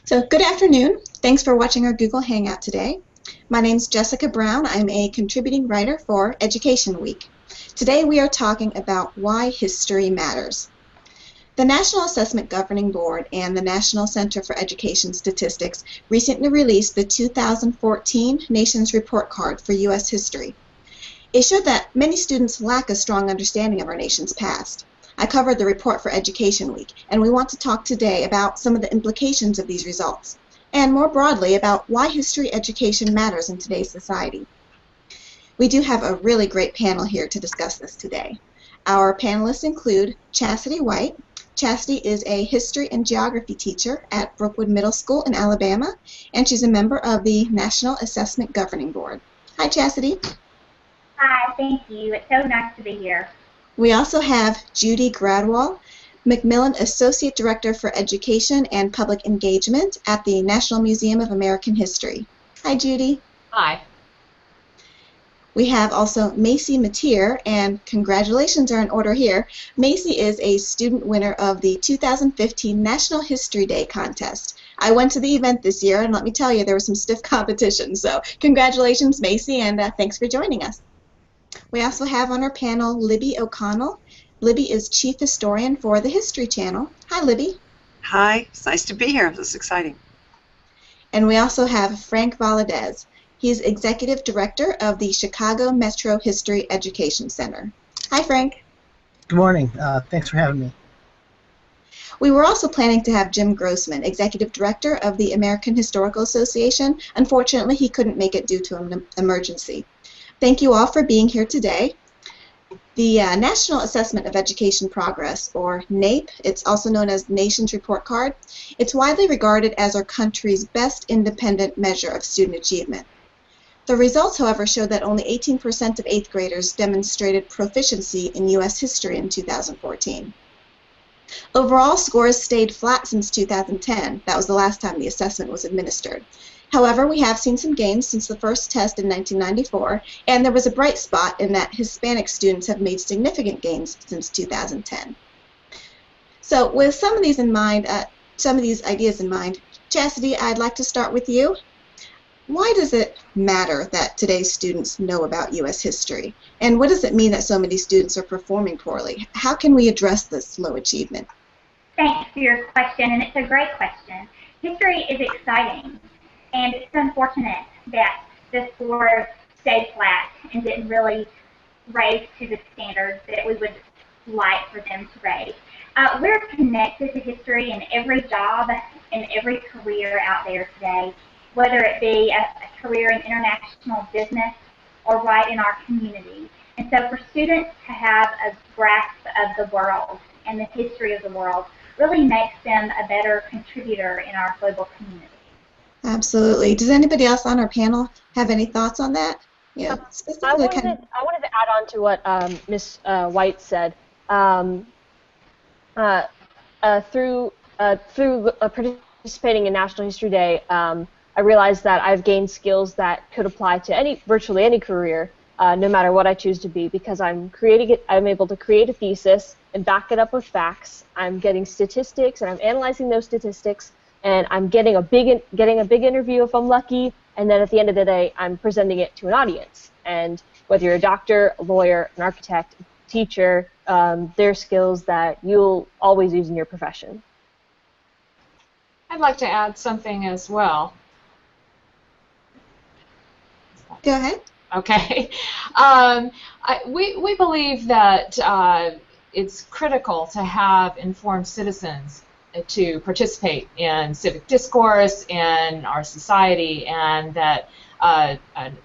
So good afternoon. Thanks for watching our Google Hangout today. My name is Jessica Brown. I'm a contributing writer for Education Week. Today we are talking about why history matters. The National Assessment Governing Board and the National Center for Education Statistics recently released the 2014 Nations Report Card for U.S. history. It showed that many students lack a strong understanding of our nation's past. I covered the report for Education Week, and we want to talk today about some of the implications of these results, and more broadly about why history education matters in today's society. We do have a really great panel here to discuss this today. Our panelists include Chastity White. Chastity is a history and geography teacher at Brookwood Middle School in Alabama, and she's a member of the National Assessment Governing Board. Hi, Chastity. Hi, thank you. It's so nice to be here. We also have Judy Gradwell, Macmillan Associate Director for Education and Public Engagement at the National Museum of American History. Hi, Judy. Hi. We have also Macy Mateer, and congratulations are in order here. Macy is a student winner of the 2015 National History Day contest. I went to the event this year, and let me tell you, there was some stiff competition. So congratulations, Macy, and thanks for joining us. We also have on our panel Libby O'Connell. Libby is Chief Historian for the History Channel. Hi, Libby. Hi, it's nice to be here. This is exciting. And we also have Frank Valadez. He's Executive Director of the Chicago Metro History Education Center. Hi, Frank. Good morning. Thanks for having me. We were also planning to have Jim Grossman, Executive Director of the American Historical Association. Unfortunately, he couldn't make it due to an emergency. Thank you all for being here today. The National Assessment of Education Progress, or NAEP, it's also known as Nations Report Card, it's widely regarded as our country's best independent measure of student achievement. The results, however, showed that only 18% of 8th graders demonstrated proficiency in U.S. history in 2014. Overall, scores stayed flat since 2010. That was the last time the assessment was administered. However, we have seen some gains since the first test in 1994, and there was a bright spot in that Hispanic students have made significant gains since 2010. So with some of these in mind, some of these ideas in mind, Chastity, I'd like to start with you. Why does it matter that today's students know about U.S. history? And what does it mean that so many students are performing poorly? How can we address this low achievement? Thanks for your question, and it's a great question. History is exciting, and it's unfortunate that the scores stayed flat and didn't really raise to the standards that we would like for them to raise. We're connected to history in every job and every career out there today, whether it be a career in international business or right in our community. And so for students to have a grasp of the world and the history of the world really makes them a better contributor in our global community. Absolutely. Does anybody else on our panel have any thoughts on that? Yeah, I wanted to add on to what Ms. White said. Through participating in National History Day, I realized that I've gained skills that could apply to virtually any career, no matter what I choose to be, because I'm able to create a thesis and back it up with facts. I'm getting statistics and I'm analyzing those statistics, and I'm getting a big interview if I'm lucky, and then at the end of the day, I'm presenting it to an audience. And whether you're a doctor, a lawyer, an architect, teacher, they're skills that you'll always use in your profession. I'd like to add something as well. Go ahead. Okay. We believe that it's critical to have informed citizens to participate in civic discourse in our society, and that a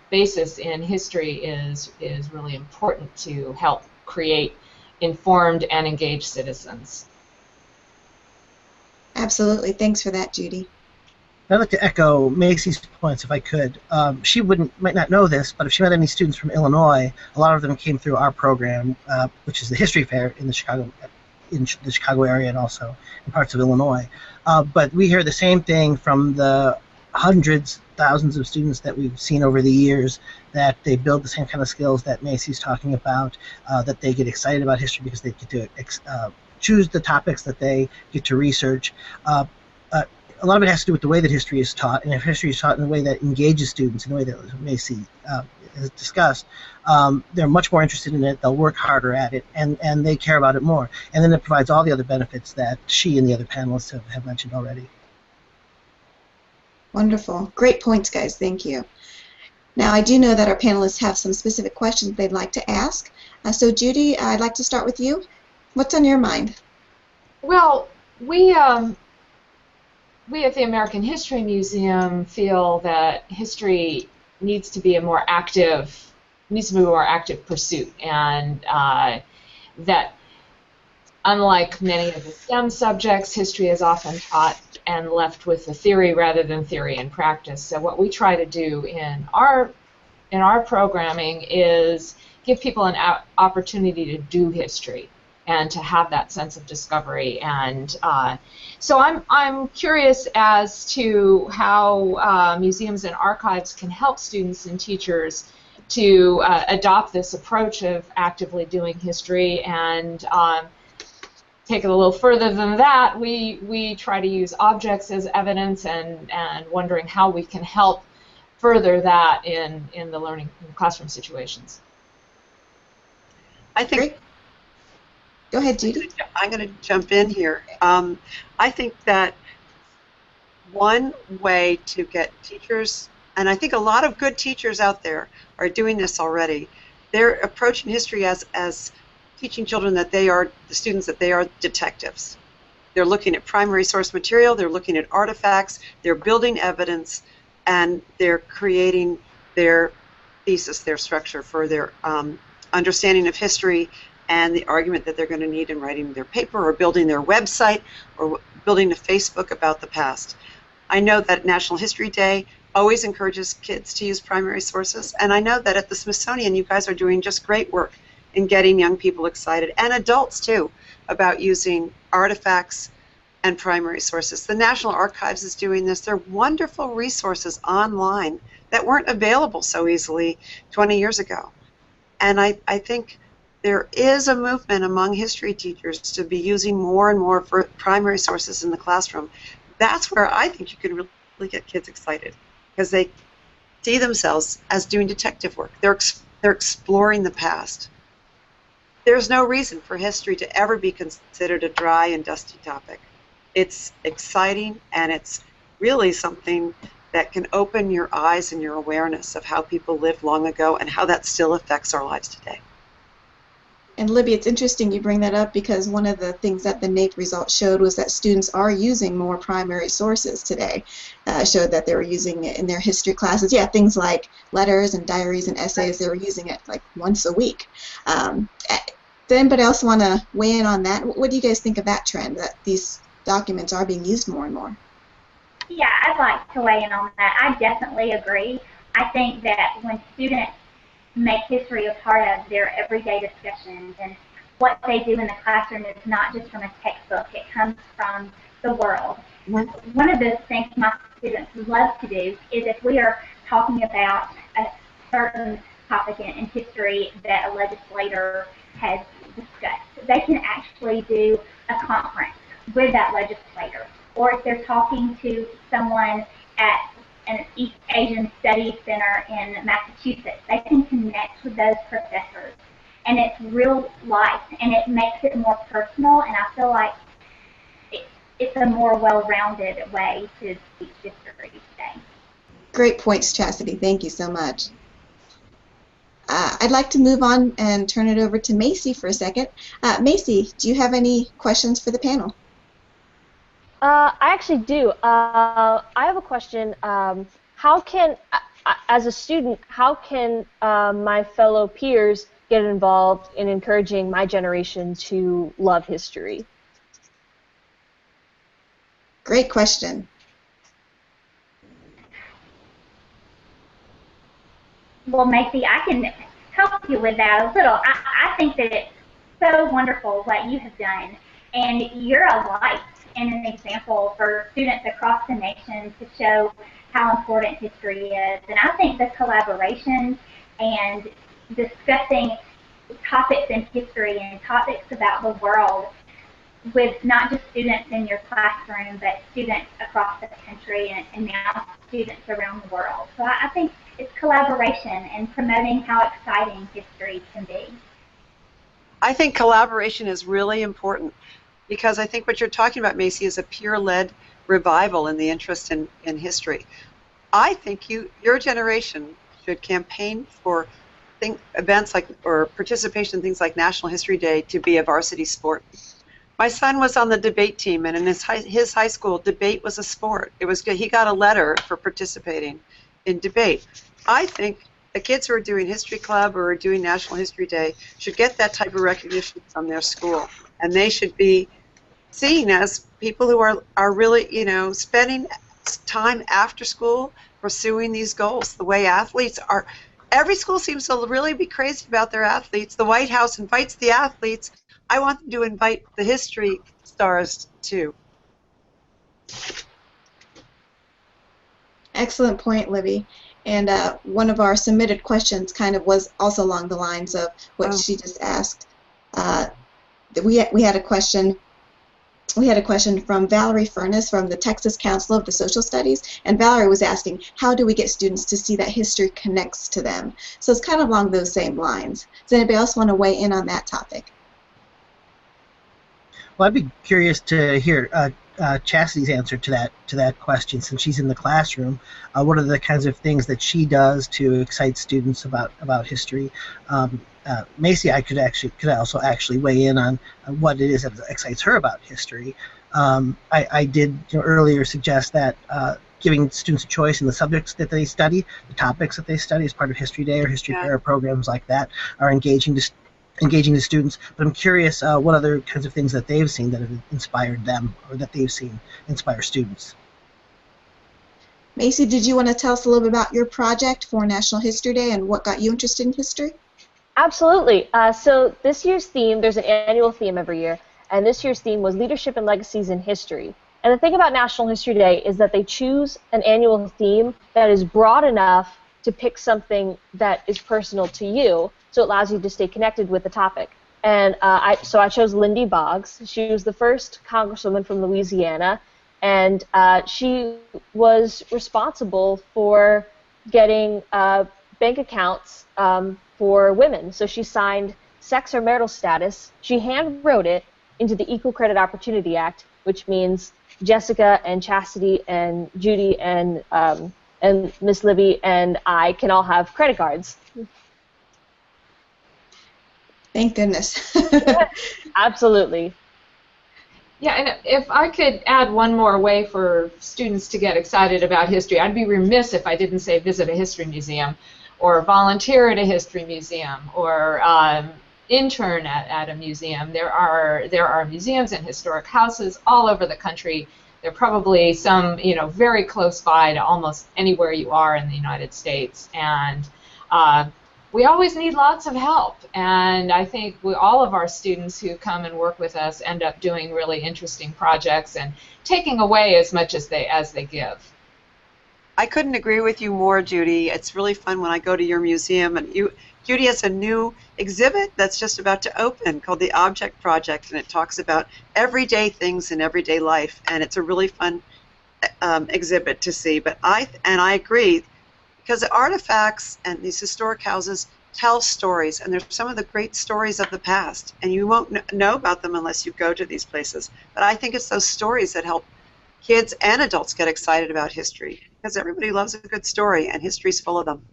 basis in history is really important to help create informed and engaged citizens. Absolutely. Thanks for that, Judy. I'd like to echo Macy's points if I could. She might not know this, but if she met any students from Illinois, a lot of them came through our program, which is the History Fair in the Chicago area and also in parts of Illinois. But we hear the same thing from the hundreds, thousands of students that we've seen over the years, that they build the same kind of skills that Macy's talking about, that they get excited about history because they get to choose the topics that they get to research. a lot of it has to do with the way that history is taught, and if history is taught in a way that engages students, in the way that Macy has discussed, they're much more interested in it, they'll work harder at it, and they care about it more. And then it provides all the other benefits that she and the other panelists have mentioned already. Wonderful. Great points, guys. Thank you. Now, I do know that our panelists have some specific questions they'd like to ask. So, Judy, I'd like to start with you. What's on your mind? Well, we at the American History Museum feel that history needs to be a more active pursuit, and that unlike many of the STEM subjects, history is often taught and left with the theory rather than theory and practice. So what we try to do in our programming is give people an opportunity to do history and to have that sense of discovery. And so I'm curious as to how museums and archives can help students and teachers to adopt this approach of actively doing history. And take it a little further than that, we try to use objects as evidence, and wondering how we can help further that in the learning in classroom situations. I think. Great. Go ahead, Judy. I'm going to jump in here. I think that one way to get teachers, and I think a lot of good teachers out there are doing this already, they're approaching history as teaching children that they are, the students, that they are detectives. They're looking at primary source material, they're looking at artifacts, they're building evidence, and they're creating their thesis, their structure for their understanding of history and the argument that they're going to need in writing their paper or building their website or building a Facebook about the past. I know that National History Day always encourages kids to use primary sources, and I know that at the Smithsonian you guys are doing just great work in getting young people excited, and adults too, about using artifacts and primary sources. The National Archives is doing this. They're wonderful resources online that weren't available so easily 20 years ago. And I think there is a movement among history teachers to be using more and more for primary sources in the classroom. That's where I think you can really get kids excited, because they see themselves as doing detective work. They're exploring the past. There's no reason for history to ever be considered a dry and dusty topic. It's exciting, and it's really something that can open your eyes and your awareness of how people lived long ago and how that still affects our lives today. And Libby, it's interesting you bring that up, because one of the things that the NAEP results showed was that students are using more primary sources today. Showed that they were using it in their history classes. Yeah, things like letters and diaries and essays, they were using it like once a week. Does anybody else want to weigh in on that? What do you guys think of that trend, that these documents are being used more and more? Yeah, I'd like to weigh in on that. I definitely agree. I think that when students make history a part of their everyday discussions, and what they do in the classroom is not just from a textbook, it comes from the world. One of the things my students love to do is, if we are talking about a certain topic in history that a legislator has discussed, they can actually do a conference with that legislator. Or if they're talking to someone at an East Asian Studies Center in Massachusetts, they can connect with those professors. And it's real life, and it makes it more personal, and I feel like it's a more well-rounded way to teach history today. Great points, Chastity. Thank you so much. I'd like to move on and turn it over to Macy for a second. Macy, do you have any questions for the panel? I actually do. I have a question. How can, as a student, how can my fellow peers get involved in encouraging my generation to love history? Great question. Well, Macy, I can help you with that a little. I think that it's so wonderful what you have done, and you're a light and an example for students across the nation to show how important history is. And I think the collaboration and discussing topics in history and topics about the world with not just students in your classroom, but students across the country and now students around the world. So I think it's collaboration and promoting how exciting history can be. I think collaboration is really important because I think what you're talking about, Macy, is a peer-led revival in the interest in history. I think your generation should campaign for events like, or participation in things like National History Day to be a varsity sport. My son was on the debate team, and in his high school, debate was a sport. He got a letter for participating in debate. I think the kids who are doing History Club or are doing National History Day should get that type of recognition from their school, and they should be seen as people who are really, spending time after school pursuing these goals. The way athletes are, every school seems to really be crazy about their athletes. The White House invites the athletes. I want them to invite the history stars too. Excellent point, Libby. And one of our submitted questions kind of was also along the lines of what she just asked. We had a question. We had a question from Valerie Furness from the Texas Council of the Social Studies, and Valerie was asking, how do we get students to see that history connects to them? So it's kind of along those same lines. Does anybody else want to weigh in on that topic? Well, I'd be curious to hear Chastity's answer to that question, since she's in the classroom. What are the kinds of things that she does to excite students about history? Macy, could also actually weigh in on what it is that excites her about history. I did earlier suggest that giving students a choice in the subjects that they study, the topics that they study as part of History Day or History Fair programs like that are engaging the students. But I'm curious what other kinds of things that they've seen that have inspired them or that they've seen inspire students. Macy, did you want to tell us a little bit about your project for National History Day and what got you interested in history? Absolutely. So this year's theme, there's an annual theme every year, and this year's theme was Leadership and Legacies in History. And the thing about National History Day is that they choose an annual theme that is broad enough to pick something that is personal to you, so it allows you to stay connected with the topic. And so I chose Lindy Boggs. She was the first congresswoman from Louisiana, and she was responsible for getting bank accounts for women. So she signed sex or marital status. She hand wrote it into the Equal Credit Opportunity Act, which means Jessica and Chastity and Judy and Miss Libby and I can all have credit cards. Thank goodness. Absolutely. Yeah, and if I could add one more way for students to get excited about history, I'd be remiss if I didn't say visit a history museum, or volunteer at a history museum, or intern at a museum. There are museums and historic houses all over the country. There are probably some, very close by to almost anywhere you are in the United States. And we always need lots of help. And I think all of our students who come and work with us end up doing really interesting projects and taking away as much as they give. I couldn't agree with you more, Judy. It's really fun when I go to your museum, and Judy has a new exhibit that's just about to open called the Object Project, and it talks about everyday things in everyday life, and it's a really fun exhibit to see. But I agree, because the artifacts and these historic houses tell stories, and they're some of the great stories of the past, and you won't know about them unless you go to these places. But I think it's those stories that help kids and adults get excited about history, because everybody loves a good story, and history's full of them.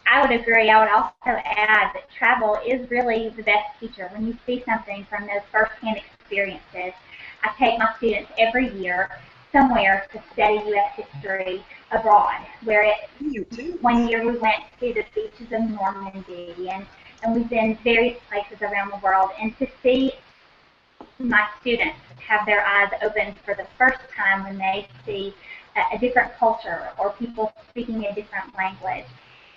I would agree. I would also add that travel is really the best teacher. When you see something from those first-hand experiences, I take my students every year somewhere to study U.S. history abroad, one year we went to the beaches of Normandy, and we've been various places around the world, and to see my students have their eyes open for the first time when they see a different culture or people speaking a different language,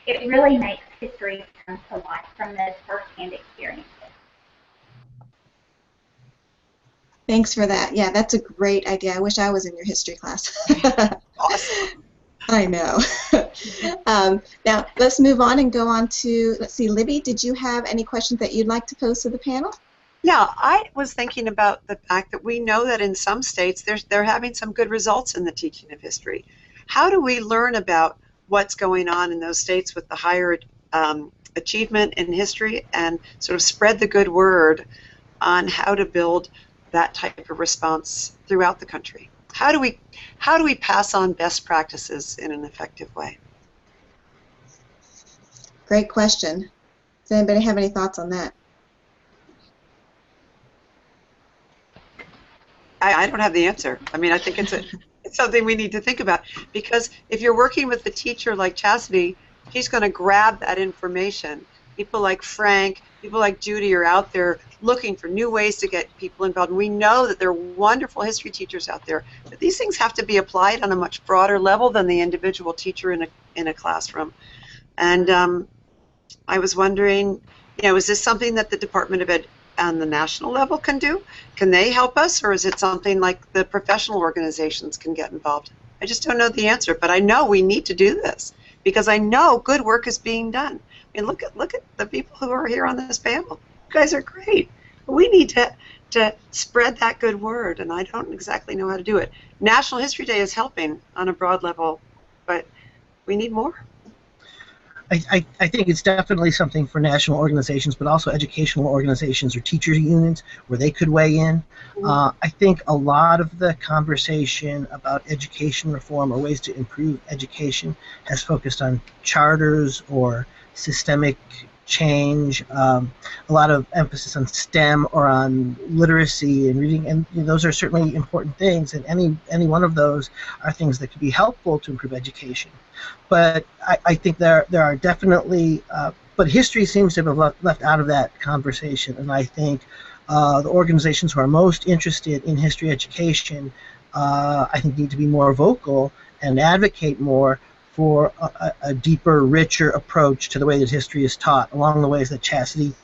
it really makes history come to life from those first-hand experiences. Thanks for that. Yeah, that's a great idea. I wish I was in your history class. Awesome. I know. Now, let's move on and go on to, let's see, Libby, did you have any questions that you'd like to pose to the panel? Yeah, I was thinking about the fact that we know that in some states they're having some good results in the teaching of history. How do we learn about what's going on in those states with the higher achievement in history and sort of spread the good word on how to build that type of response throughout the country? How do we pass on best practices in an effective way? Great question. Does anybody have any thoughts on that? I don't have the answer. I mean, I think it's something we need to think about, because if you're working with a teacher like Chastity, he's going to grab that information. People like Frank, people like Judy are out there looking for new ways to get people involved. And we know that there are wonderful history teachers out there, but these things have to be applied on a much broader level than the individual teacher in a classroom. And I was wondering, is this something that the Department of Ed on the national level can do? Can they help us, or is it something like the professional organizations can get involved? I just don't know the answer, but I know we need to do this because I know good work is being done. I mean, look at the people who are here on this panel. You guys are great. We need to spread that good word, and I don't exactly know how to do it. National History Day is helping on a broad level, but we need more. I think it's definitely something for national organizations, but also educational organizations or teacher unions where they could weigh in. I think a lot of the conversation about education reform or ways to improve education has focused on charters or systemic change, a lot of emphasis on STEM or on literacy and reading, and those are certainly important things, and any one of those are things that could be helpful to improve education. But I think there are definitely, but history seems to have left out of that conversation, and I think the organizations who are most interested in history education, I think, need to be more vocal and advocate more for a deeper, richer approach to the way that history is taught, along the ways that Chastity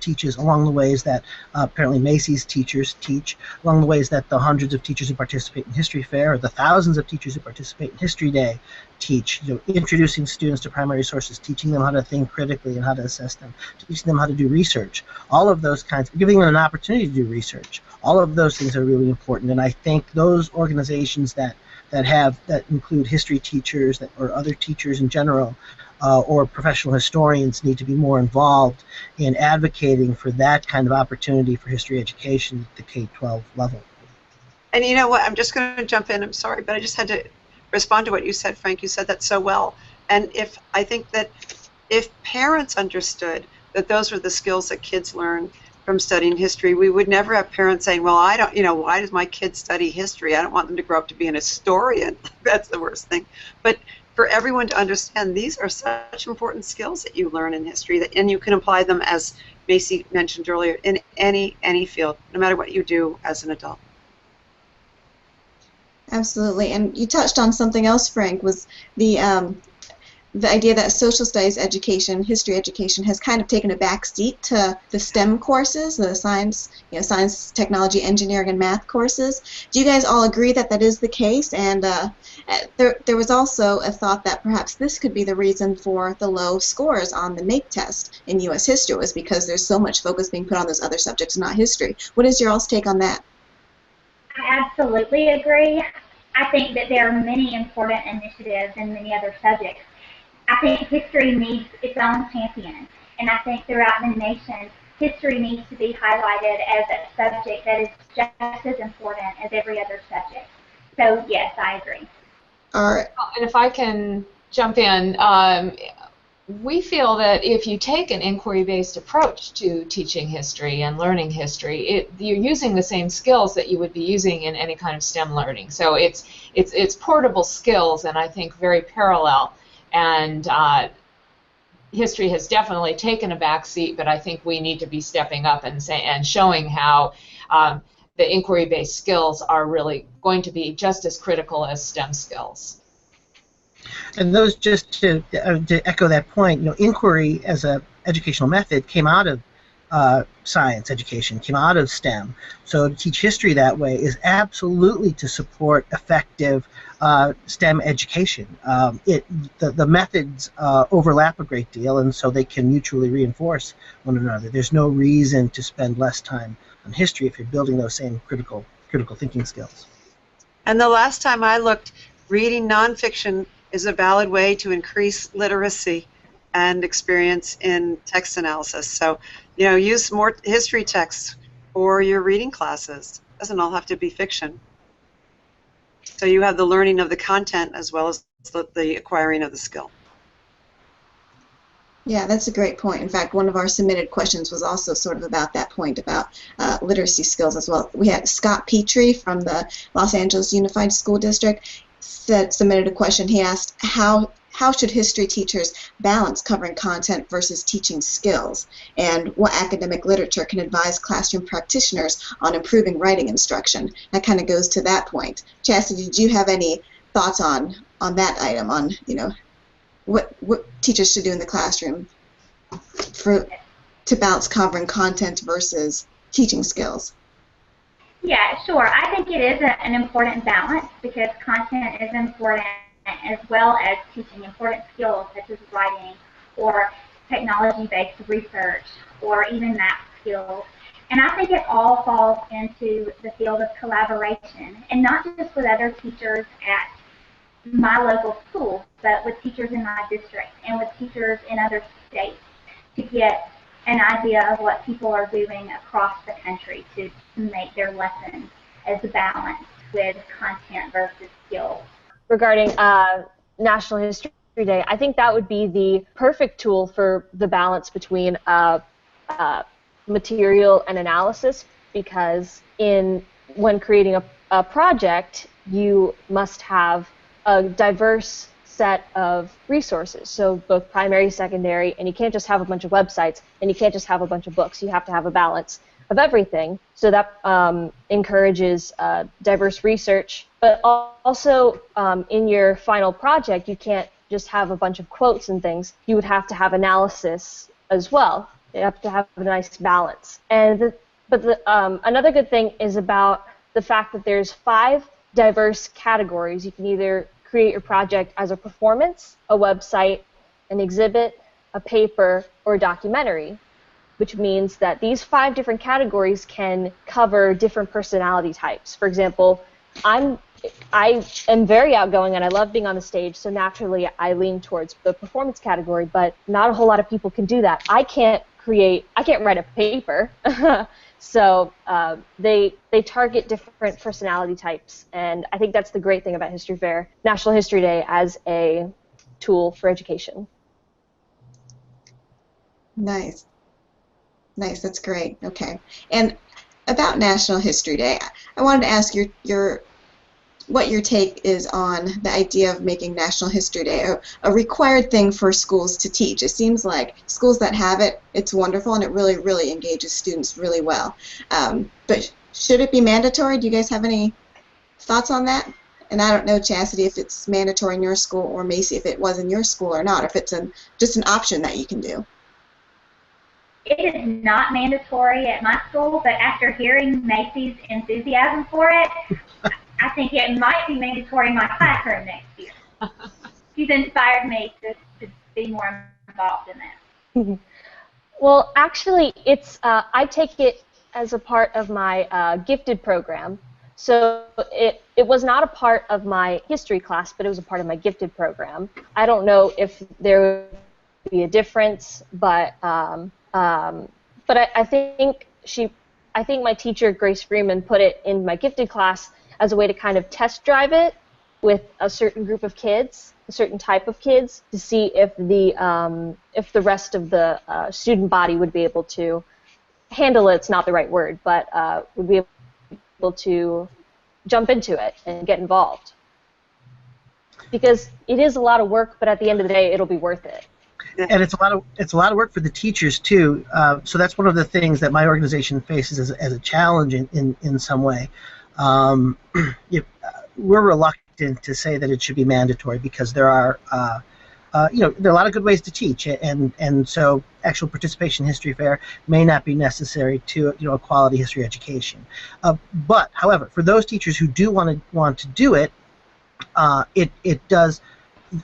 teaches, along the ways that apparently Macy's teachers teach, along the ways that the hundreds of teachers who participate in History Fair, or the thousands of teachers who participate in History Day teach, introducing students to primary sources, teaching them how to think critically and how to assess them, teaching them how to do research, all of those kinds, giving them an opportunity to do research. All of those things are really important, and I think those organizations that include history teachers or other teachers in general, or professional historians, need to be more involved in advocating for that kind of opportunity for history education at the K-12 level. And you know what? I'm just going to jump in. I'm sorry, but I just had to respond to what you said, Frank. You said that so well. And I think that if parents understood that those were the skills that kids learn from studying history, we would never have parents saying, well, I don't, why does my kid study history? I don't want them to grow up to be an historian. That's the worst thing. But for everyone to understand, these are such important skills that you learn in history, and you can apply them, as Macy mentioned earlier, in any field, no matter what you do as an adult. Absolutely. And you touched on something else, Frank, was the idea that social studies education, history education, has kind of taken a back seat to the STEM courses, the science, technology, engineering, and math courses. Do you guys all agree that that is the case? And there was also a thought that perhaps this could be the reason for the low scores on the NAEP test in U.S. history, was because there's so much focus being put on those other subjects, not history. What is your all's take on that? I absolutely agree. I think that there are many important initiatives in many other subjects. I think history needs its own champion, and I think throughout the nation, history needs to be highlighted as a subject that is just as important as every other subject. So yes, I agree. All right. And if I can jump in, we feel that if you take an inquiry-based approach to teaching history and learning history, you're using the same skills that you would be using in any kind of STEM learning. So it's portable skills, and I think very parallel. And history has definitely taken a back seat, but I think we need to be stepping up and showing how the inquiry-based skills are really going to be just as critical as STEM skills. And those, just to echo that point, inquiry as an educational method came out of science education, came out of STEM. So to teach history that way is absolutely to support effective STEM education. The methods overlap a great deal, and so they can mutually reinforce one another. There's no reason to spend less time on history if you're building those same critical thinking skills. And the last time I looked, reading nonfiction is a valid way to increase literacy and experience in text analysis. So, you know, use more history texts for your reading classes. It doesn't all have to be fiction. So you have the learning of the content as well as the acquiring of the skill. Yeah, that's a great point. In fact, one of our submitted questions was also sort of about that point, about literacy skills as well. We had Scott Petrie from the Los Angeles Unified School District submitted a question. He asked, how should history teachers balance covering content versus teaching skills? And what academic literature can advise classroom practitioners on improving writing instruction? That kind of goes to that point. Chastity, did you have any thoughts on that item, on, you know, what teachers should do in the classroom to balance covering content versus teaching skills? Yeah, sure. I think it is an important balance, because content is important as well as teaching important skills such as writing or technology-based research or even math skills. And I think it all falls into the field of collaboration, and not just with other teachers at my local schools, but with teachers in my district and with teachers in other states, to get an idea of what people are doing across the country to make their lessons as balanced with content versus skills. Regarding National History Day, I think that would be the perfect tool for the balance between material and analysis, because when creating a project, you must have a diverse set of resources, so both primary, secondary, and you can't just have a bunch of websites, and you can't just have a bunch of books. You have to have a balance of everything, so that encourages diverse research. But also, in your final project, you can't just have a bunch of quotes and things. You would have to have analysis as well. You have to have a nice balance. And another good thing is about the fact that there's 5 diverse categories. You can either create your project as a performance, a website, an exhibit, a paper, or a documentary, which means that these 5 different categories can cover different personality types. For example, I am very outgoing and I love being on the stage, so naturally I lean towards the performance category, but not a whole lot of people can do that. I can't write a paper. So they target different personality types, and I think that's the great thing about History Fair, National History Day, as a tool for education. Nice. Nice, that's great. Okay. And about National History Day, I wanted to ask what your take is on the idea of making National History Day a required thing for schools to teach. It seems like schools that have it, it's wonderful, and it really, really engages students really well. But should it be mandatory? Do you guys have any thoughts on that? And I don't know, Chastity, if it's mandatory in your school, or Macy, if it was in your school or not, if it's just an option that you can do. It is not mandatory at my school, but after hearing Macy's enthusiasm for it, I think it might be mandatory in my classroom next year. She's inspired me to be more involved in that. Well, actually, I take it as a part of my gifted program. So it was not a part of my history class, but it was a part of my gifted program. I don't know if there would be a difference, but I think my teacher, Grace Freeman, put it in my gifted class as a way to kind of test drive it with a certain group of kids, a certain type of kids, to see if the rest of the student body would be able to handle it. It's not the right word, but would be able to jump into it and get involved. Because it is a lot of work, but at the end of the day, it'll be worth it. And it's a lot of work for the teachers too. So that's one of the things that my organization faces as a challenge in some way. We're reluctant to say that it should be mandatory, because there are there are a lot of good ways to teach, and so actual participation in History Fair may not be necessary to a quality history education. But however, for those teachers who do want to do it, it does.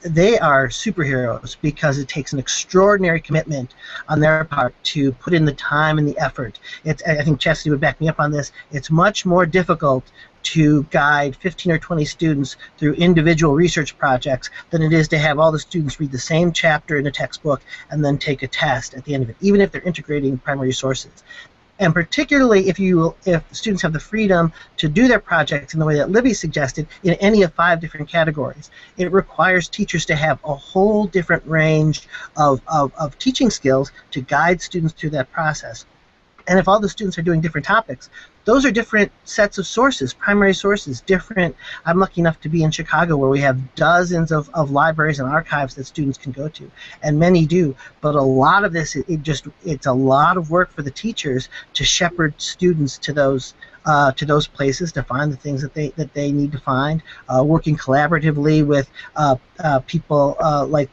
They are superheroes because it takes an extraordinary commitment on their part to put in the time and the effort. I think Chastity would back me up on this. It's much more difficult to guide 15 or 20 students through individual research projects than it is to have all the students read the same chapter in a textbook and then take a test at the end of it, even if they're integrating primary sources. And particularly if students have the freedom to do their projects in the way that Libby suggested in any of 5 different categories, it requires teachers to have a whole different range of teaching skills to guide students through that process. And if all the students are doing different topics, those are different sets of sources, primary sources, different. I'm lucky enough to be in Chicago where we have dozens of libraries and archives that students can go to, and many do. But a lot of this, it's a lot of work for the teachers to shepherd students to those places to find the things that they need to find, working collaboratively with people like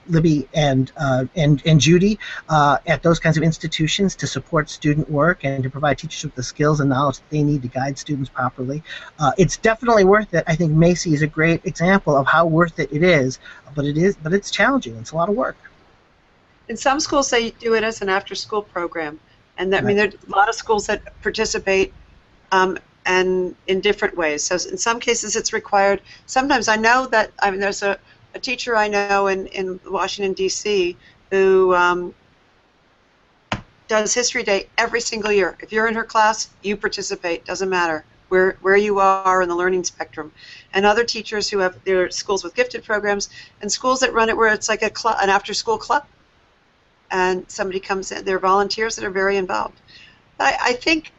Libby and Judy at those kinds of institutions to support student work and to provide teachers with the skills and knowledge that they need to guide students properly. It's definitely worth it. I think Macy is a great example of how worth it is, but it's challenging. It's a lot of work. In some schools, they do it as an after-school program, and I mean, there's a lot of schools that participate and in different ways. So in some cases, it's required. Sometimes I know that there's a teacher I know in Washington, D.C. who does History Day every single year. If you're in her class, you participate. Doesn't matter where you are in the learning spectrum. And other teachers who have their schools with gifted programs and schools that run it where it's like an after-school club. And somebody comes in. There are volunteers that are very involved. I think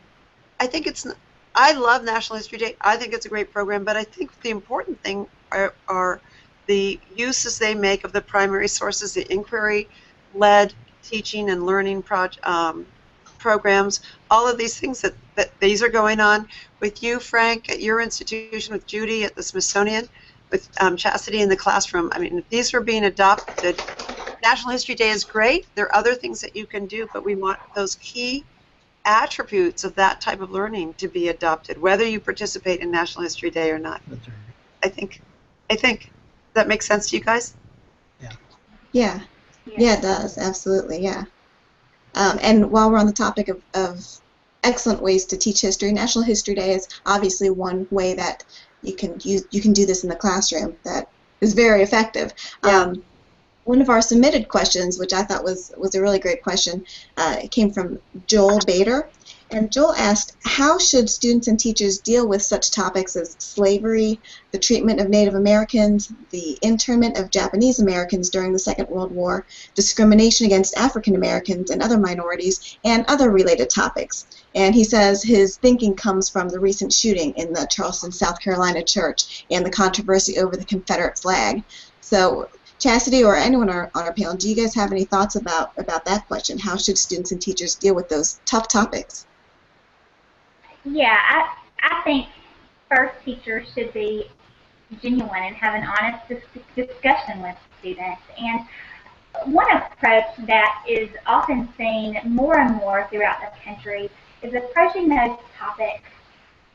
it's. I love National History Day. I think it's a great program. But I think the important thing are the uses they make of the primary sources, the inquiry-led teaching and learning programs, all of these things that these are going on with you, Frank, at your institution, with Judy at the Smithsonian, with Chastity in the classroom. I mean, if these are being adopted, National History Day is great. There are other things that you can do, but we want those key attributes of that type of learning to be adopted, whether you participate in National History Day or not. That's right. I think that makes sense to you guys? Yeah, it does, absolutely, yeah. And while we're on the topic of excellent ways to teach history, National History Day is obviously one way that you can do this in the classroom that is very effective. Yeah. One of our submitted questions, which I thought was a really great question, it came from Joel Bader. And Joel asked, how should students and teachers deal with such topics as slavery, the treatment of Native Americans, the internment of Japanese Americans during the Second World War, discrimination against African Americans and other minorities, and other related topics? And he says his thinking comes from the recent shooting in the Charleston, South Carolina church and the controversy over the Confederate flag. So, Chastity or anyone on our panel, do you guys have any thoughts about that question? How should students and teachers deal with those tough topics? Yeah, I think first teachers should be genuine and have an honest discussion with students. And one approach that is often seen more and more throughout the country is approaching those topics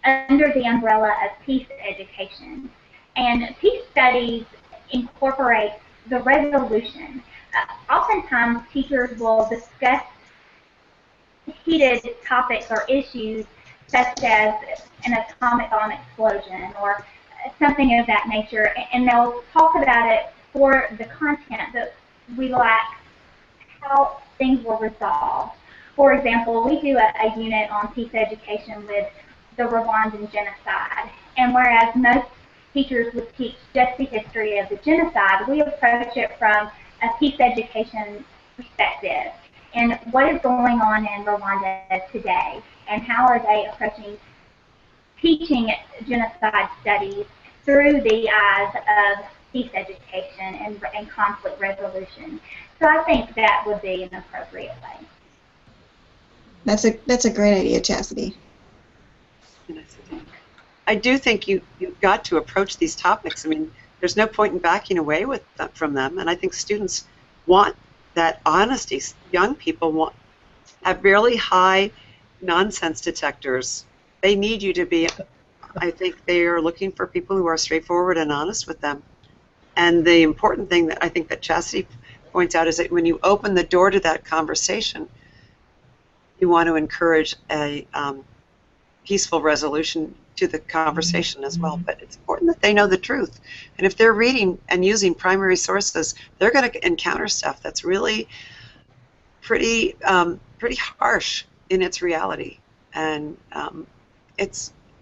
under the umbrella of peace education. And peace studies incorporate the resolution. Oftentimes teachers will discuss heated topics or issues such as an atomic bomb explosion or something of that nature, and they'll talk about it for the content, but we lack how things were resolved. For example, we do a unit on peace education with the Rwandan genocide, and whereas most teachers would teach just the history of the genocide, we approach it from a peace education perspective. And what is going on in Rwanda today, and how are they approaching teaching genocide studies through the eyes of peace education and conflict resolution? So I think that would be an appropriate way. That's a great idea, Chastity. I do think you've got to approach these topics. I mean, there's no point in backing away from them, and I think students want that honesty. Young people have really high nonsense detectors. They need you to be I think they are looking for people who are straightforward and honest with them. And the important thing that I think that Chastity points out is that when you open the door to that conversation, you want to encourage a peaceful resolution to the conversation as well. But it's important that they know the truth. And if they're reading and using primary sources, they're going to encounter stuff that's really pretty harsh in its reality. And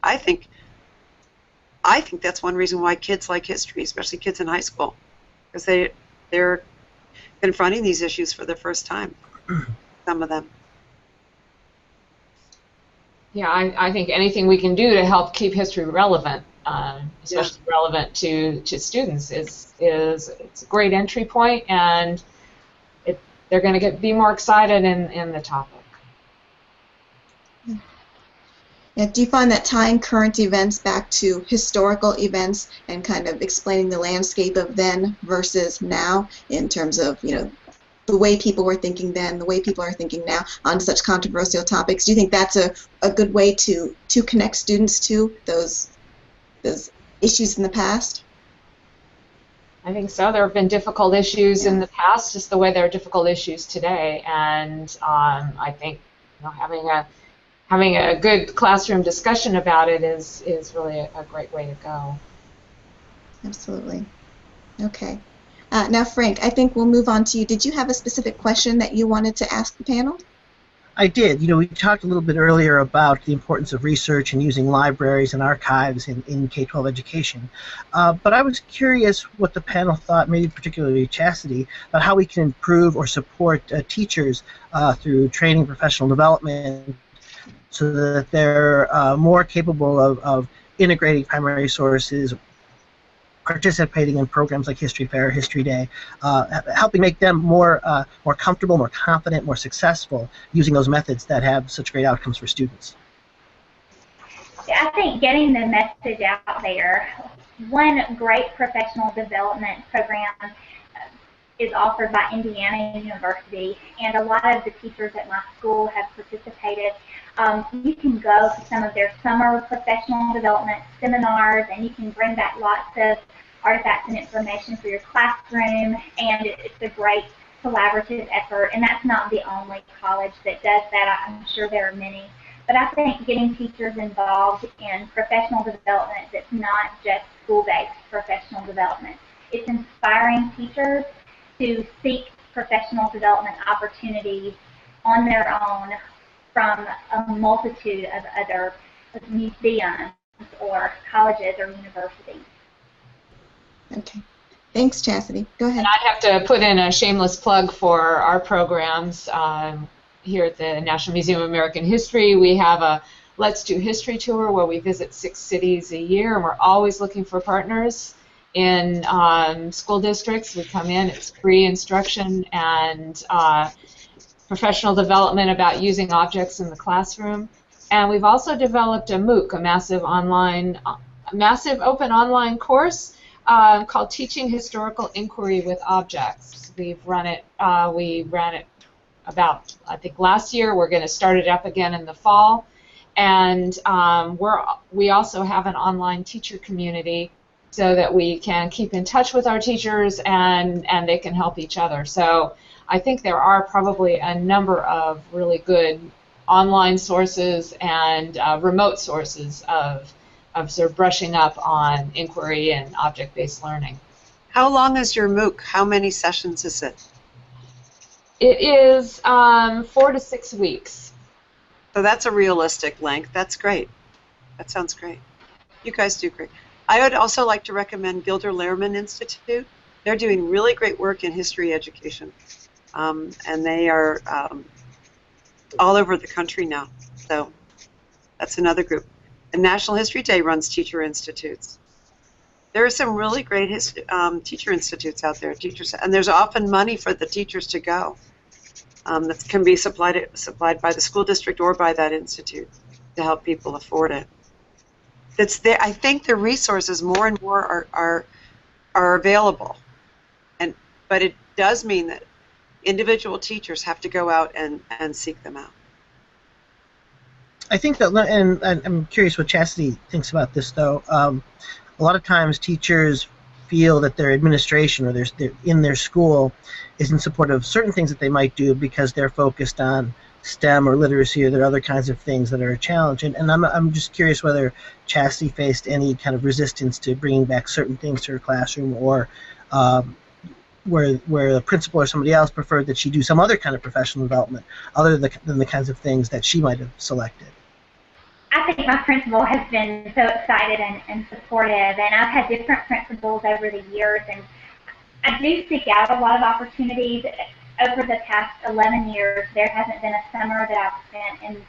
I think that's one reason why kids like history, especially kids in high school, because they're confronting these issues for the first time. Some of them. Yeah, I think anything we can do to help keep history relevant, especially relevant to students, is it's a great entry point, and they're going to be more excited in the topic. Yeah, do you find that tying current events back to historical events and kind of explaining the landscape of then versus now in terms of, you know, the way people were thinking then, the way people are thinking now on such controversial topics, do you think that's a good way to connect students to those issues in the past? I think so. There have been difficult issues in the past, just the way there are difficult issues today, and I think, you know, having a good classroom discussion about it is really a great way to go. Absolutely. Okay. Now, Frank, I think we'll move on to you. Did you have a specific question that you wanted to ask the panel? I did. You know, we talked a little bit earlier about the importance of research and using libraries and archives in K-12 education. But I was curious what the panel thought, maybe particularly Chastity, about how we can improve or support teachers through training, professional development, so that they're more capable of integrating primary sources, participating in programs like History Fair, History Day, helping make them more comfortable, more confident, more successful using those methods that have such great outcomes for students. Yeah, I think getting the message out there, one great professional development program is offered by Indiana University, and a lot of the teachers at my school have participated. You can go to some of their summer professional development seminars, and you can bring back lots of artifacts and information for your classroom, and it's a great collaborative effort. And that's not the only college that does that. I'm sure there are many. But I think getting teachers involved in professional development that's not just school-based professional development. It's inspiring teachers to seek professional development opportunities on their own from a multitude of other museums or colleges or universities. Okay. Thanks, Chastity. Go ahead. And I'd have to put in a shameless plug for our programs. Here at the National Museum of American History, we have a Let's Do History tour where we visit 6 cities a year, and we're always looking for partners in school districts. We come in, it's free instruction and professional development about using objects in the classroom. And we've also developed a MOOC, a massive open online course called Teaching Historical Inquiry with Objects. We ran it about, I think, last year. We're going to start it up again in the fall. And we also have an online teacher community so that we can keep in touch with our teachers and they can help each other. So I think there are probably a number of really good online sources and remote sources of sort of brushing up on inquiry and object-based learning. How long is your MOOC? How many sessions is it? It is 4 to 6 weeks. So that's a realistic length. That's great. That sounds great. You guys do great. I would also like to recommend Gilder Lehrman Institute. They're doing really great work in history education. And they are all over the country now. So that's another group. And National History Day runs teacher institutes. There are some really great teacher institutes out there, and there's often money for the teachers to go. That can be supplied by the school district or by that institute to help people afford it. It's there. I think the resources more and more are available, but it does mean that individual teachers have to go out and seek them out. I think that, and I'm curious what Chastity thinks about this, though. A lot of times teachers feel that their administration or their in their school is in support of certain things that they might do because they're focused on STEM or literacy or there are other kinds of things that are a challenge. And I'm just curious whether Chastity faced any kind of resistance to bringing back certain things to her classroom, or where the principal or somebody else preferred that she do some other kind of professional development other than the kinds of things that she might have selected. I think my principal has been so excited and supportive, and I've had different principals over the years, and I do seek out a lot of opportunities. Over the past 11 years, there hasn't been a summer that I've spent in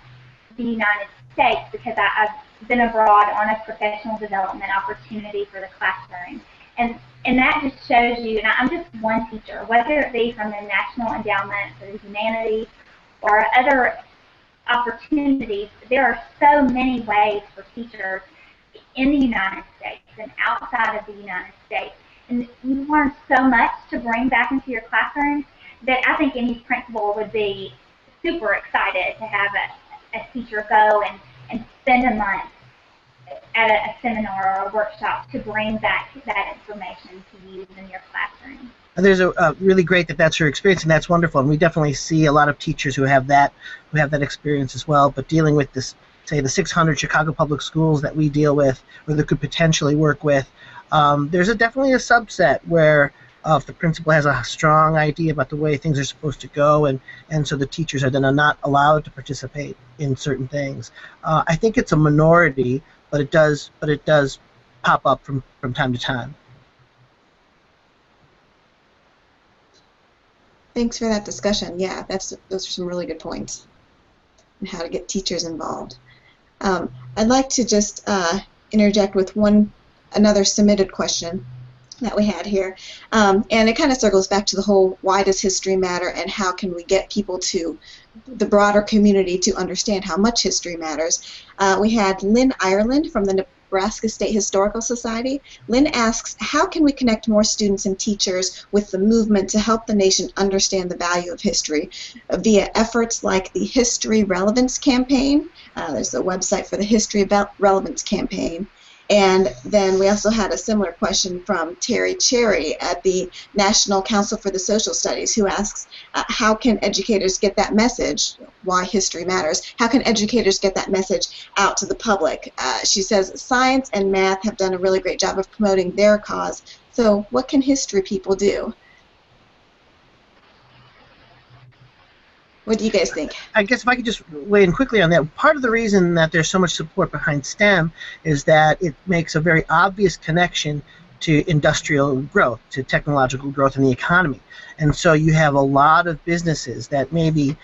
the United States because I've been abroad on a professional development opportunity for the classroom. And that just shows you, and I'm just one teacher, whether it be from the National Endowment for the Humanities or other opportunities, there are so many ways for teachers in the United States and outside of the United States. And you learn so much to bring back into your classroom that I think any principal would be super excited to have a teacher go and spend a month at a seminar or a workshop to bring back that information to use in your classroom. And there's a really great that's her experience, and that's wonderful. And we definitely see a lot of teachers who have that experience as well. But dealing with this, say, the 600 Chicago public schools that we deal with, or that could potentially work with, there's definitely a subset where if the principal has a strong idea about the way things are supposed to go, and so the teachers are then not allowed to participate in certain things. I think it's a minority, but it does pop up from time to time. Thanks for that discussion. Yeah, those are some really good points on how to get teachers involved. I'd like to just interject with another submitted question that we had here, and it kind of circles back to the whole why does history matter and how can we get people to the broader community to understand how much history matters. We had Lynn Ireland from the Nebraska State Historical Society. Lynn asks, how can we connect more students and teachers with the movement to help the nation understand the value of history via efforts like the History Relevance Campaign? There's a website for the History Relevance Campaign. And then we also had a similar question from Terry Cherry at the National Council for the Social Studies, who asks, how can educators get that message, why history matters, how can educators get that message out to the public? She says science and math have done a really great job of promoting their cause, so what can history people do? What do you guys think? I guess if I could just weigh in quickly on that, part of the reason that there's so much support behind STEM is that it makes a very obvious connection to industrial growth, to technological growth in the economy. And so you have a lot of businesses that maybe,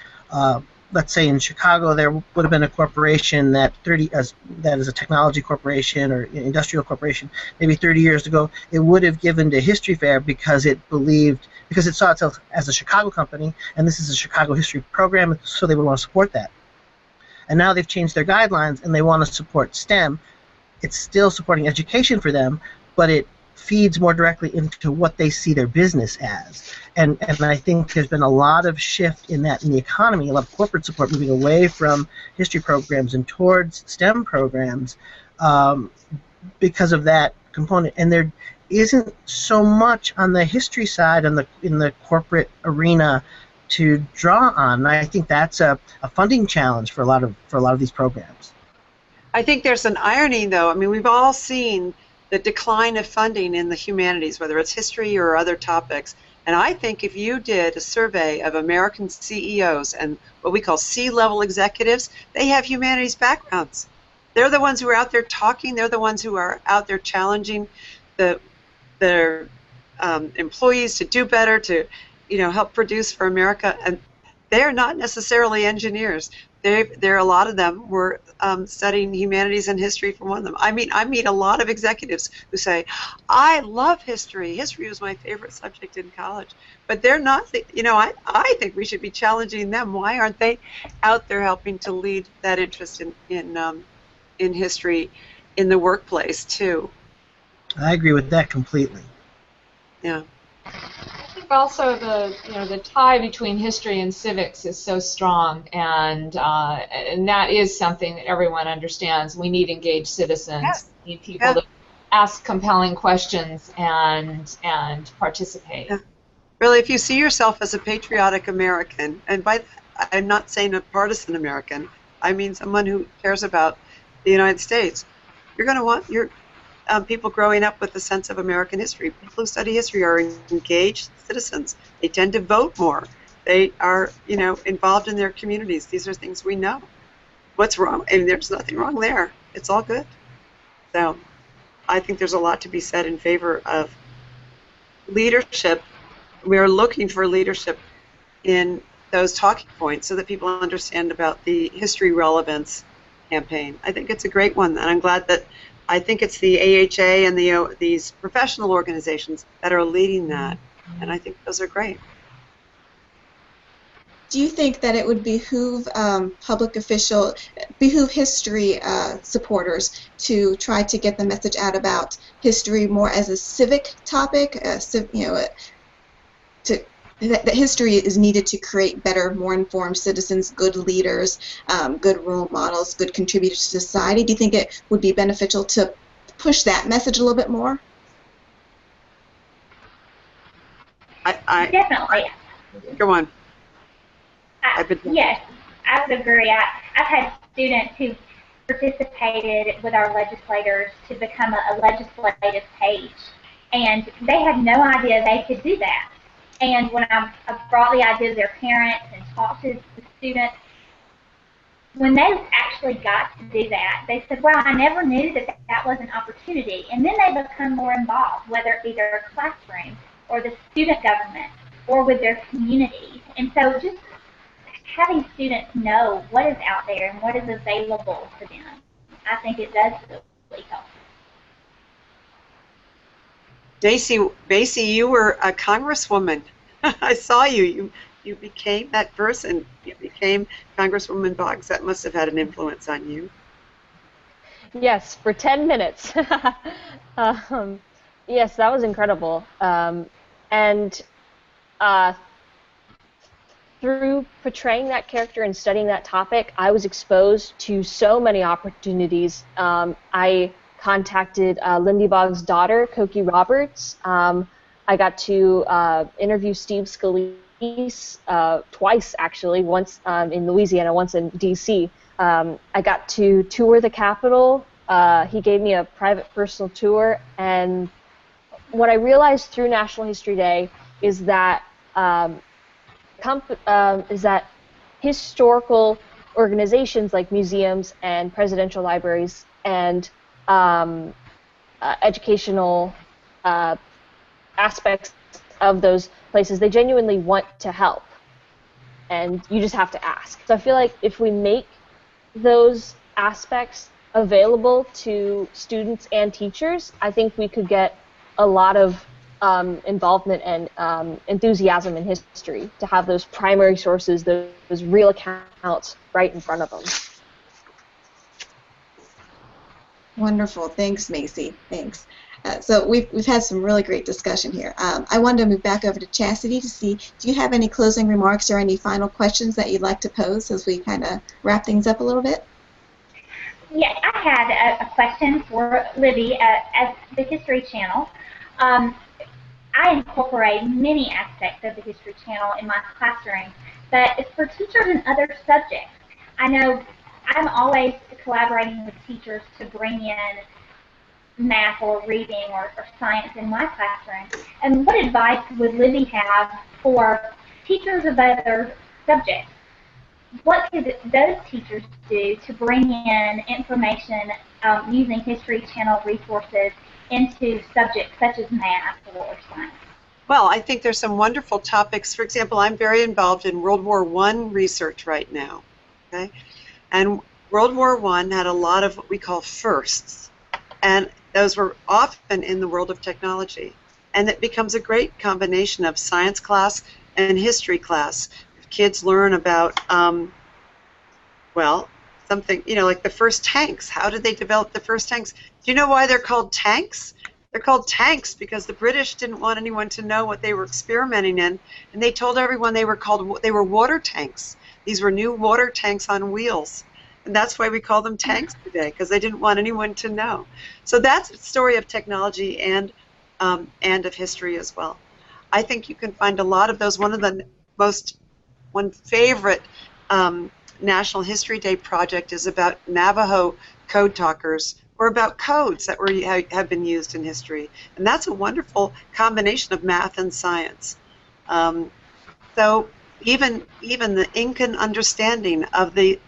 let's say in Chicago, there would have been a corporation that is a technology corporation or industrial corporation, maybe 30 years ago, it would have given to History Fair because it saw itself as a Chicago company, and this is a Chicago history program, so they would want to support that. And now they've changed their guidelines, and they want to support STEM. It's still supporting education for them, but it feeds more directly into what they see their business as. And I think there's been a lot of shift in that in the economy, a lot of corporate support moving away from history programs and towards STEM programs because of that component. And there isn't so much on the history side in the corporate arena to draw on. And I think that's a funding challenge for a lot of these programs. I think there's an irony, though. I mean, we've all seen the decline of funding in the humanities, whether it's history or other topics. And I think if you did a survey of American CEOs and what we call C-level executives, they have humanities backgrounds. They're the ones who are out there talking. They're the ones who are out there challenging their employees to do better, to help produce for America. And they're not necessarily engineers. A lot of them were studying humanities and history for one of them. I meet a lot of executives who say, I love history. History was my favorite subject in college. But they're not, I think we should be challenging them. Why aren't they out there helping to lead that interest in history in the workplace, too? I agree with that completely. Yeah. I think also the tie between history and civics is so strong, and that is something that everyone understands. We need engaged citizens. Yes. We need people to ask compelling questions and participate. Yeah. Really, if you see yourself as a patriotic American, and by that, I'm not saying a partisan American, I mean someone who cares about the United States, you're going to want your people growing up with a sense of American history. People who study history are engaged citizens. They tend to vote more. They are, involved in their communities. These are things we know. What's wrong? I mean, there's nothing wrong there. It's all good. So I think there's a lot to be said in favor of leadership. We are looking for leadership in those talking points so that people understand about the history relevance campaign. I think it's a great one, and I'm glad that I think it's the AHA and these professional organizations that are leading that, and I think those are great. Do you think that it would behoove behoove history supporters to try to get the message out about history more as a civic topic? That history is needed to create better, more informed citizens, good leaders, good role models, good contributors to society. Do you think it would be beneficial to push that message a little bit more? Definitely. Go on. Yes, I would agree. I've had students who participated with our legislators to become a legislative page, and they had no idea they could do that. And when I brought the idea to their parents and talked to the students, when they actually got to do that, they said, wow, I never knew that was an opportunity. And then they become more involved, whether it be their classroom or the student government or with their communities. And so just having students know what is out there and what is available to them, I think it does really help. Macy, you were a congresswoman. I saw you. You became that person. You became Congresswoman Boggs. That must have had an influence on you. Yes, for 10 minutes. Yes, that was incredible. And through portraying that character and studying that topic, I was exposed to so many opportunities. I contacted Lindy Boggs' daughter, Cokie Roberts. I got to interview Steve Scalise twice, actually, once in Louisiana, once in D.C. I got to tour the Capitol. He gave me a private personal tour, and what I realized through National History Day is that historical organizations like museums and presidential libraries and educational aspects of those places, they genuinely want to help, and you just have to ask. So I feel like if we make those aspects available to students and teachers, I think we could get a lot of involvement and enthusiasm in history to have those primary sources, those real accounts right in front of them. Wonderful. Thanks, Macy. Thanks. So we've had some really great discussion here. I wanted to move back over to Chastity to see, do you have any closing remarks or any final questions that you'd like to pose as we kind of wrap things up a little bit? Yes, I had a question for Libby as the History Channel. I incorporate many aspects of the History Channel in my classroom, but it's for teachers in other subjects. I know I'm always collaborating with teachers to bring in math or reading or science in my classroom. And what advice would Libby have for teachers of other subjects? What could those teachers do to bring in information using History Channel resources into subjects such as math or science? Well, I think there's some wonderful topics. For example, I'm very involved in World War I research right now. Okay, and World War I had a lot of what we call firsts, and those were often in the world of technology. And it becomes a great combination of science class and history class. Kids learn about, well, something, like the first tanks. How did they develop the first tanks? Do you know why they're called tanks? They're called tanks because the British didn't want anyone to know what they were experimenting in, and they told everyone they were water tanks. These were new water tanks on wheels, and that's why we call them tanks today, because they didn't want anyone to know. So that's a story of technology and of history as well. I think you can find a lot of those. One favorite National History Day project is about Navajo code talkers, or about codes that have been used in history, and that's a wonderful combination of math and science. So even the Incan understanding of the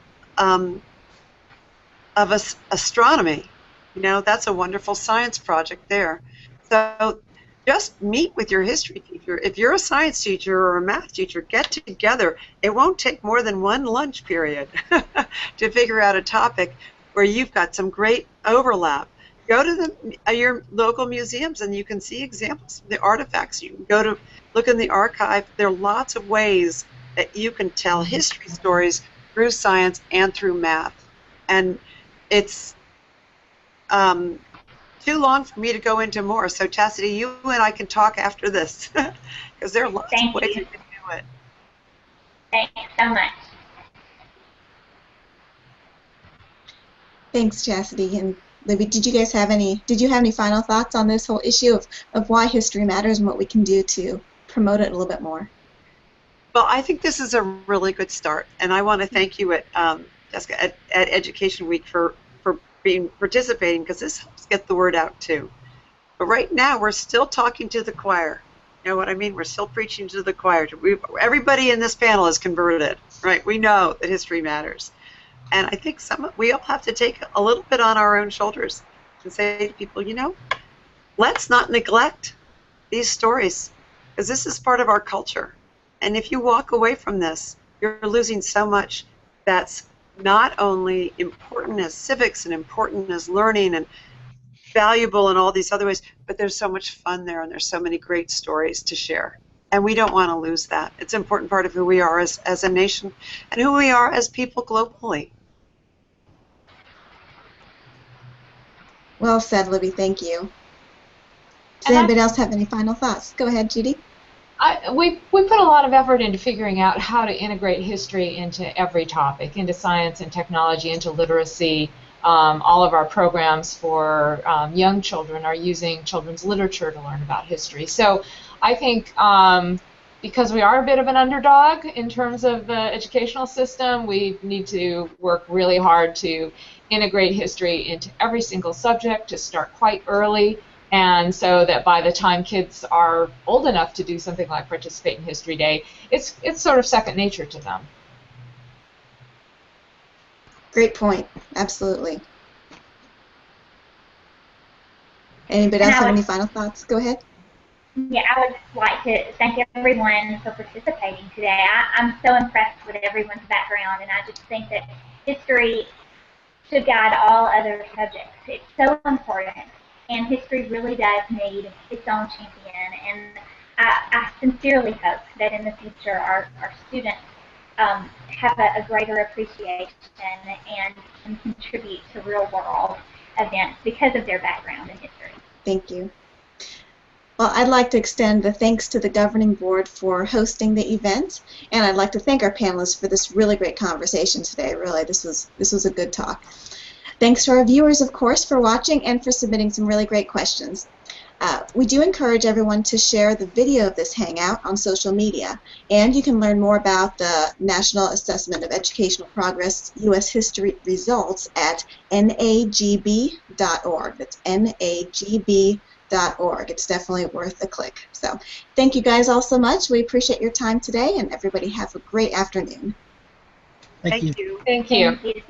astronomy, that's a wonderful science project there. So just meet with your history teacher. If you're a science teacher or a math teacher, get together. It won't take more than one lunch period to figure out a topic where you've got some great overlap. Go to your local museums and you can see examples of the artifacts. You can go to look in the archive. There are lots of ways that you can tell history stories through science and through math. And it's too long for me to go into more. So Chastity, you and I can talk after this because there are lots of ways you can do it. Thanks so much. Thanks, Chastity. And Libby, did you have any final thoughts on this whole issue of why history matters and what we can do to promote it a little bit more? Well, I think this is a really good start, and I want to thank you Jessica, at Education Week for participating, because this helps get the word out too. But right now we're still talking to the choir. You know what I mean? We're still preaching to the choir. Everybody in this panel is converted, right? We know that history matters. And I think we all have to take a little bit on our own shoulders and say to people, let's not neglect these stories, because this is part of our culture. And if you walk away from this, you're losing so much that's not only important as civics and important as learning and valuable in all these other ways, but there's so much fun there and there's so many great stories to share. And we don't want to lose that. It's an important part of who we are as a nation and who we are as people globally. Well said, Libby. Thank you. Does anybody else have any final thoughts? Go ahead, Judy. We put a lot of effort into figuring out how to integrate history into every topic, into science and technology, into literacy. All of our programs for young children are using children's literature to learn about history. So I think because we are a bit of an underdog in terms of the educational system, we need to work really hard to integrate history into every single subject, to start quite early, and so that by the time kids are old enough to do something like participate in History Day, it's sort of second nature to them. Great point. Absolutely. Anybody else have any final thoughts? Go ahead. Yeah, I would like to thank everyone for participating today. I'm so impressed with everyone's background, and I just think that history should guide all other subjects. It's so important, and history really does need its own champion, and I sincerely hope that in the future our students have a greater appreciation and can contribute to real-world events because of their background in history. Thank you. Well, I'd like to extend the thanks to the governing board for hosting the event, and I'd like to thank our panelists for this really great conversation today. Really, this was a good talk. Thanks to our viewers, of course, for watching and for submitting some really great questions. We do encourage everyone to share the video of this hangout on social media, and you can learn more about the National Assessment of Educational Progress U.S. History results at nagb.org. That's nagb.org. It's definitely worth a click. So thank you guys all so much. We appreciate your time today, and everybody have a great afternoon. Thank you. Thank you. Thank you.